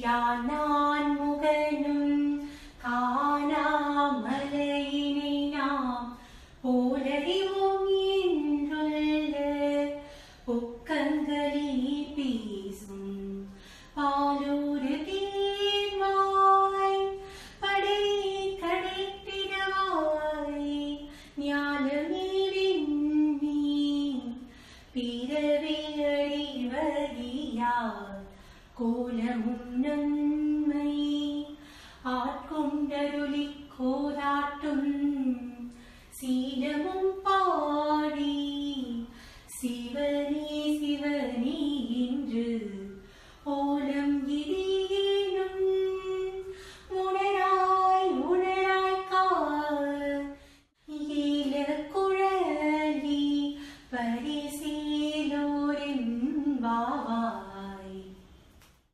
யான் முகனும் காணாமலையினை நாம் போலறிவோம் என்றுள்ள பொக்கங்களில் பேசும் பாலூர் தேர்வாய் படை கடைத்திடவாய் ஞானமே விண்ணி பிறவி அழிவறியார் கோலமும் நன்மை ஆட்கொண்டருளி கோதாட்டும் சீலமும்